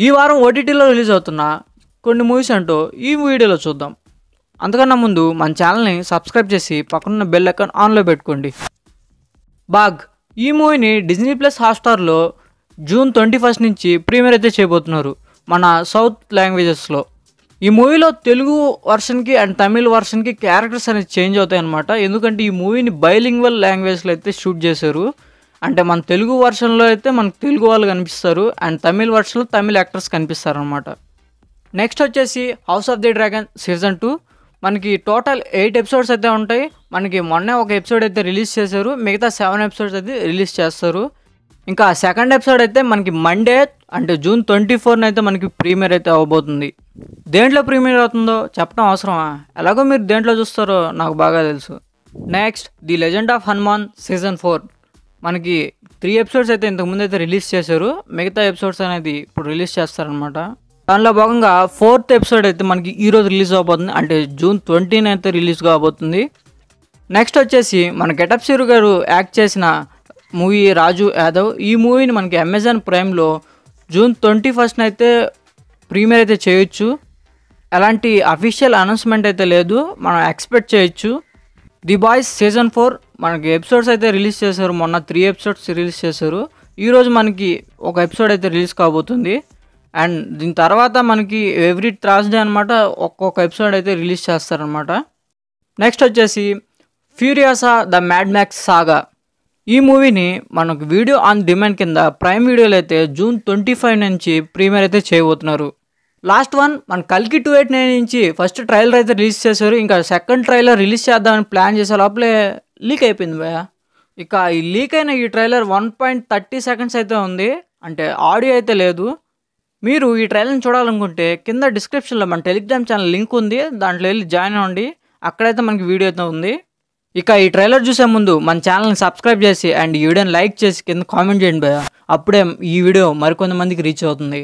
ఈ వారం ఓటీటీలో రిలీజ్ అవుతున్న కొన్ని మూవీస్ అంటూ ఈ వీడియోలో చూద్దాం. అంతకన్నా ముందు మన ఛానల్ని సబ్స్క్రైబ్ చేసి పక్కనున్న బెల్ ఐకాన్ ఆన్లో పెట్టుకోండి. బాగ్ ఈ మూవీని డిజ్నీ ప్లస్ హాట్స్టార్లో జూన్ 21 నుంచి ప్రీమియర్ అయితే చేయబోతున్నారు మన సౌత్ లాంగ్వేజెస్లో. ఈ మూవీలో తెలుగు వర్షన్కి అండ్ తమిళ్ వర్షన్కి క్యారెక్టర్స్ అనేది చేంజ్ అవుతాయి అన్నమాట. ఎందుకంటే ఈ మూవీని బైలింగ్వల్ లాంగ్వేజ్లో అయితే షూట్ చేశారు. అంటే మన తెలుగు వర్షన్లో అయితే మనకు తెలుగు వాళ్ళు కనిపిస్తారు అండ్ తమిళ్ వర్షన్లో తమిళ్ యాక్టర్స్ కనిపిస్తారు అనమాట. నెక్స్ట్ వచ్చేసి house of the dragon season 2 మనకి టోటల్ 8 ఎపిసోడ్స్ అయితే ఉంటాయి. మనకి మొన్నే ఒక ఎపిసోడ్ అయితే రిలీజ్ చేశారు, మిగతా 7 ఎపిసోడ్స్ అయితే రిలీజ్ చేస్తారు. ఇంకా సెకండ్ ఎపిసోడ్ అయితే మనకి మండే అంటే జూన్ 24 అయితే మనకి ప్రీమియర్ అయితే అవ్వబోతుంది. దేంట్లో ప్రీమియర్ అవుతుందో చెప్పడం అవసరమా? ఎలాగో మీరు దేంట్లో చూస్తారో నాకు బాగా తెలుసు. Next the legend of Hanuman season 4 మనకి 3 ఎపిసోడ్స్ అయితే ఇంతకుముందు అయితే రిలీజ్ చేశారు, మిగతా ఎపిసోడ్స్ అనేది ఇప్పుడు రిలీజ్ చేస్తారనమాట. దానిలో భాగంగా 4th ఎపిసోడ్ అయితే మనకి ఈరోజు రిలీజ్ అవబోతుంది, అంటే జూన్ 20 అయితే రిలీజ్ కాబోతుంది. నెక్స్ట్ వచ్చేసి మన గెటప్ సిరు గారు యాక్ట్ చేసిన మూవీ రాజు యాదవ్. ఈ మూవీని మనకి అమెజాన్ ప్రైమ్లో జూన్ 21 అయితే ప్రీమియర్ అయితే చేయొచ్చు. ఎలాంటి అఫీషియల్ అనౌన్స్మెంట్ అయితే లేదు, మనం ఎక్స్పెక్ట్ చేయొచ్చు. ది బాయ్స్ సీజన్ 4 మనకి ఎపిసోడ్స్ అయితే రిలీజ్ చేశారు, మొన్న 3 ఎపిసోడ్స్ రిలీజ్ చేశారు. ఈరోజు మనకి ఒక ఎపిసోడ్ అయితే రిలీజ్ కాబోతుంది. అండ్ దీని తర్వాత మనకి ఎవ్రీ థర్స్డే అనమాట ఒక్కొక్క ఎపిసోడ్ అయితే రిలీజ్ చేస్తారనమాట. నెక్స్ట్ వచ్చేసి ఫ్యూరియాసా ద మ్యాడ్ మ్యాక్స్ సాగా. ఈ మూవీని మనకు వీడియో ఆన్ డిమాండ్ కింద ప్రైమ్ వీడియోలో అయితే జూన్ 25 నుంచి ప్రీమియర్ అయితే చేయబోతున్నారు. లాస్ట్ వన్ మన కల్కి 289 నుంచి ఫస్ట్ ట్రైలర్ అయితే రిలీజ్ చేశారు. ఇంకా సెకండ్ ట్రైలర్ రిలీజ్ చేద్దామని ప్లాన్ చేసే లోపలే లీక్ అయిపోయింది భయ. ఇక ఈ లీక్ అయిన ఈ ట్రైలర్ 1.30 సెకండ్స్ అయితే ఉంది, అంటే ఆడియో అయితే లేదు. మీరు ఈ ట్రైలర్ని చూడాలనుకుంటే కింద డిస్క్రిప్షన్లో మన టెలిగ్రామ్ ఛానల్ లింక్ ఉంది, దాంట్లో వెళ్ళి జాయిన్ అవ్వండి, అక్కడైతే మనకి వీడియో అయితే ఉంది. ఇక ఈ ట్రైలర్ చూసే ముందు మన ఛానల్ని సబ్స్క్రైబ్ చేసి అండ్ ఈ వీడియోని లైక్ చేసి కింద కామెంట్ చేయండి భయ, అప్పుడే ఈ వీడియో మరికొంతమందికి రీచ్ అవుతుంది.